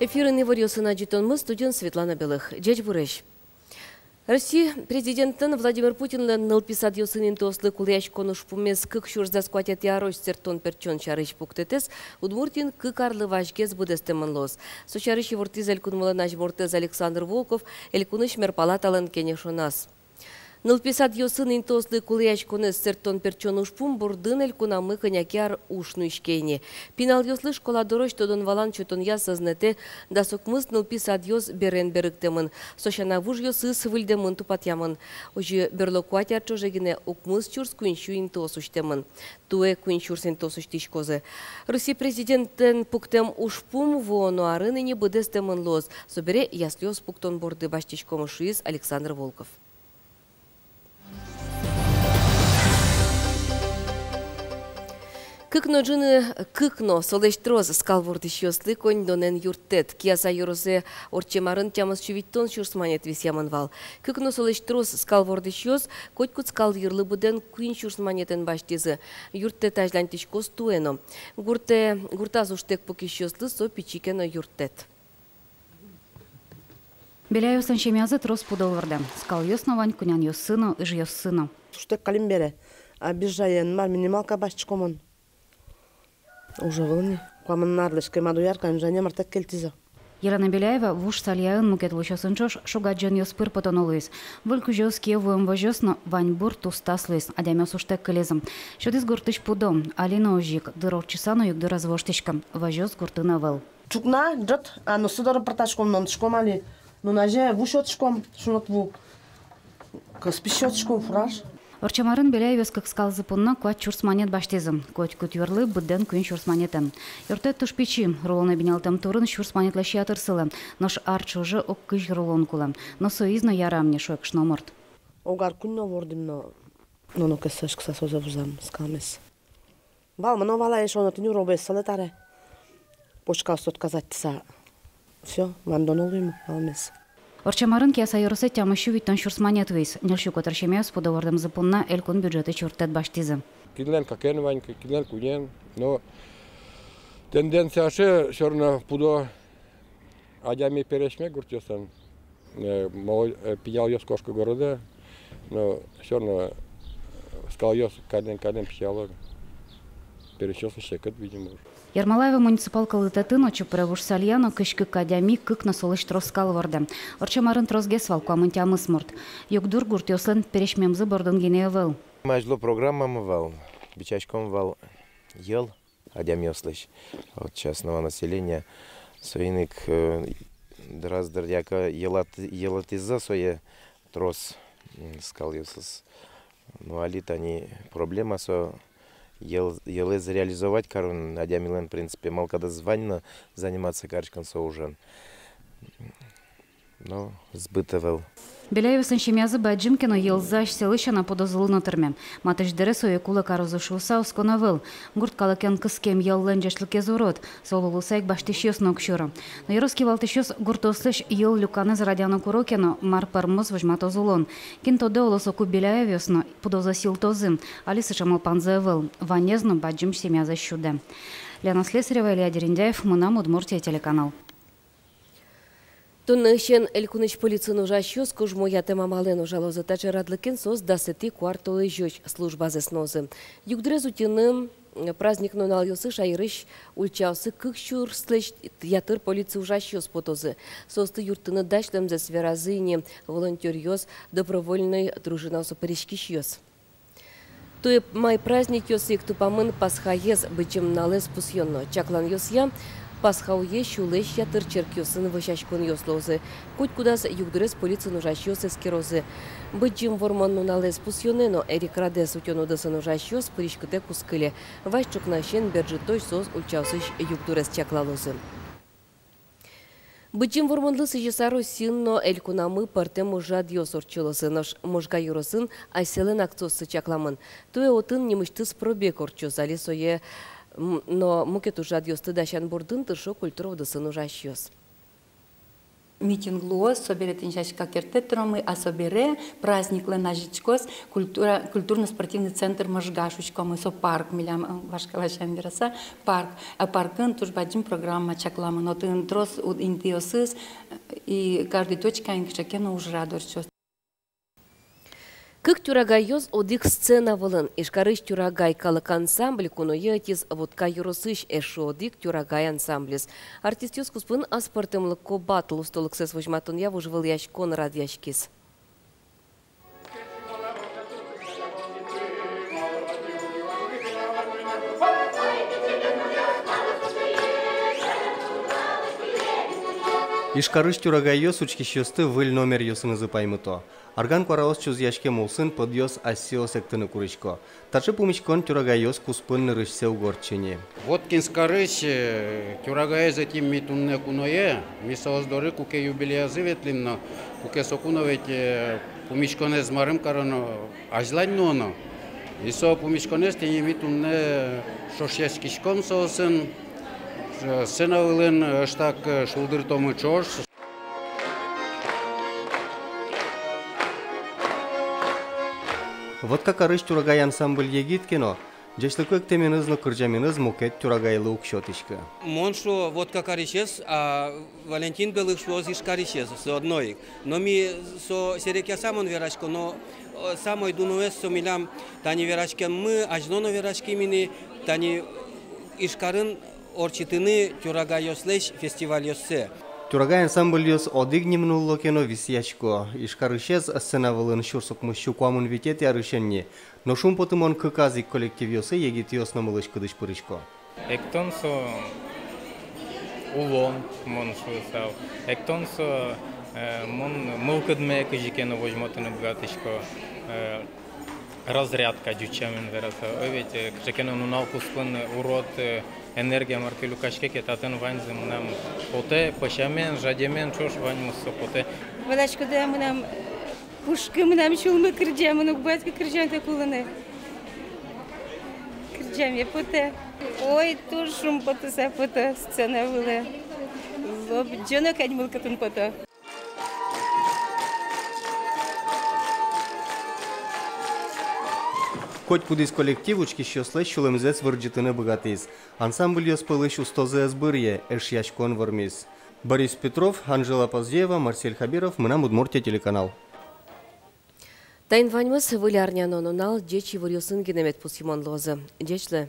Эфирын Иварьосына житонмыз студент Светлана Белых. Дядь Буреш. Россия президентін Владимир Путинлен нылписад йосынын тослы кулияш конуш пумес кык шурзда скватят ярош сертон перчон чарыш пуктетес, удмуртин кык арлы важгез будестемын лос. Сочарыш евортиз элькунмылы нажбортез Александр Волков, элькуныш мерпалаталын кенешонас. Нылписад йосынын тослы кулияш конес сертон перчон ушпум бурдын элькунамы конякяр ушну ишкейни. Пинал йослы школа дорож тодон валан чутон я сознете, да сокмыз нылписад йос берен беріктемін. Сошана вуж йосы сывыльдемын тупатямын. Ожи берлокуатяр чожегіне укмыз чурс куиншуин тосуштемын. Туэ куиншурсен тосуштишкозы. Руси президенттен пуктем ушпум воно арыныне быдестемын лоз. Собере яслёс пуктон борды баштишкому шуиз Александр Волков. Кыкно джины кыкно солештроз скалворды щёслы конь донен юртет. Кияса юрозе орчемарын тямыз чувиттон шурсманет висямын вал. Кыкно солештроз скалворды щёс котькут скал юрлы буден куин шурсманетен баштезы. Юртет ажлантишкос туэно. Гуртаз уштек поки щёслы со пичикено юртет. Беляюсан шемязы трос пудолварда. Скал ёснавань кунян ёссыно, ыж ёссыно. Уштек калимбере. Обижаен мар минималка башчкомон. Уже волни. Куамын нарлышкой мадуяркаем жане мартак кельтиза. Елена Беляева вуш сальяын мукетлышо сынчош шугаджен ёспыр потонолуис. Выльку жёс киевуем вожёсно ваньбур тустаслуис, адямёс уштек кылезым. Шодис гуртыш пудом, алина ожик, дырор чесану югды развоштышкам, вожёс гуртына выл. Чукна, джот, а но судора парташком, но шком али, но наже вушотшком, шунот ву. Каспишотшком фураж. Орчамарын Беляевес как скал запунна куат чурсманет баштезым. Коть кутюрлы будден куин чурсманетен. Юртет тушпичи, рулона бинялтам турын чурсманетлаши атырсылы. Нош арчужы ок кыш рулон кулы. Но соизно ярамне шойк шноморт. Огар кунно вордим, но кесеш кса соза вузам скалмес. Балма, но вала еш онот нюро без салетаре. Почка сот казать са. Все, вандонолу ему, балмес. Орчамарын кияса юрысы тямышу виттон чурсманет вейс. Нелшу котаршемеус подовардым запунна элькун бюджеты чуртет баштезы. Кидлен какен ванька, кидлен кунен, но тенденция ше шорна пудо адями перешме гуртёсан. Мол пиял ёс кошка города, но шорна скал ёс каден пиял перешёсан шекет, видимо. Ярмалаева муниципал калытатын очу превуш сальяно кышкы кадями кык на солыш троскал варды. Орчамарын тросгесвал куамынтя сморт. Югдур гуртёслен перешмемзы бордон генеевел. Мажло программа вал, бичачком вал ел, адями ослыш от частного населения. Соиник драздырдяка елатиза сое трос скал ёслыс. Ну алит они проблема со елез реализовать карун адямилен в принципе мал когда званно заниматься карчкан соужен. Но сбытовал. Беляевсын шемязы баджимкино елзаш селышана подозылына терме. Матыш дересо кула карозушуса усконавыл. Гурт калакен кыскем еллен жешлыке зурот. Солулусайк баштишёс нокшура. Но яроски валтишёс гуртослыш ел люканез радиано курокено мар пармоз вожматозулон. Кинтоде олосоку Беляевёсно подоза силтозы. Алиса шамал панзевыл. Ванезно баджим шемязы щуде. Лена Слесарева, Илья Дерендяев, Мунам, Удмуртия, телеканал. Тоннышен элькуныч полицин ужащёс, кужмо ятема мален ужалозы тачарадлыкен соз дасети кварталы жёч служба зеснозы. Югдрезу тиным праздник нонал ёсы шайрыш ульчаусы кыкшур слэш ятыр полиция ужащёс потозы. Состы юртыны дашлем за сверазыне волонтер ёс добровольной дружинасу перешкиш ёс. Туе май праздник ёс их тупамын пасхаез бычым налез пусьённо. Чаклан ёс я Пасхауе шулеш ятыр черкёсын вышашкон ёслозы. Куть кудас югдырес полицин ужащёс эскерозы. Бычым ворман нуналез пусьёнено эрик радес утёнудысын ужащёс пыришкыте кускыле. Вайчук нащен берджитой соз ульчаусыш югдырес чаклалозы. Бычым ворманлысы жесару синно элькунамы партем ужад ёсорчылысы наш можга юросын айселен акцосы чакламын. Туе отын немыштыс пробег орчоз алисое но мукет ужад ёсты дащан бурдын тыршо культура удысын ужащёс. Митинг луос, собере тинчашка кертетромы, а собере праздник ленажичкос, культурно-спортивный центр Можгашучкомы, со парк, милям вашкалашан вераса, парк. А паркын туж баджим программа чакламы, но ты трос интиосыз, и каждый точка инкшакена уж радорчос. Кык тюрагайоз одик сцена волын. Ишкарыш тюрагай калык ансамбль куно етиз водка юросыш эшо одик тюрагай ансамблес. Артист юз куспын аспортымлык ко батл устолык сэс вожматон я вожвыл ящ кон рад ящкис. Ишкарыш тюрагайос учкищёсты выл номер ёсыны зыпаймыто. Арган квараос чуз яшке молсын подъёс ассио сектыны курычко. Тачы пумичкон тюрагайос куспын нырышсе угорчене. Воткинскарыш тюрагае затем митунне куное, мисаоздоры куке юбилея зыветлинно, куке сокуновет пумичконе змарым карано ажланноно. Исо пумичконе стене митунне шошяскишкон сосын, сенавылын штак шулдыртомы чош. Вот как арыш тюрагай ансамбль егит кино. Джешлыку эктеменызлы кыржаминыз мукет тюрагайлы укшотышка. Моншо вот как аришес, а Валентин белых шоз ишкаришес со одной. Но ми со серекя самон верашко, но самой дунуэс со милям тани верашкен мы, ажноно верашки мини тани ишкарын орчитыны тюрагайослеш фестиваль йоссе. Тюрагай ансамбль ёс одигнимнулло кино висячко. Ишкарышез сценавылын шурсукмы щукуамын витет ярышенне. Но шум потымон кыказик коллектив ёсы егит ёс намылыш кыдыш пырышко. Ектон со улон мон шусал. Ектон со мон мылкыдме кыжикено вожмотыны бгатышко. Разрядка дючамен вераса. Овете кыжикено нуналку спын урод энергия маркелю кашкеке татын ванзым нам поте пашамен жадемен чош ваньмуссо поте. Валачка да мы нам пушки мы нам чулмы кырджам, ну батька кырджам так уланы. Кырджам я поте. Ой, тур шум поте са поте сцена была. Лоб джона кадьмыл катын поте. Хоть пудис коллектив учкищёслы шулымзец вырджитыны богатыз. Ансамбль ёспылыш устозы сбырье, эш яшкон вармиз. Борис Петров, Анжела Поздеева, Марсель Хабиров, Мынам Удмуртия телеканал. Тайн ваньмыз вылярнян онунал, дечи вырьосын генемет пусимон лозы. Дечлы.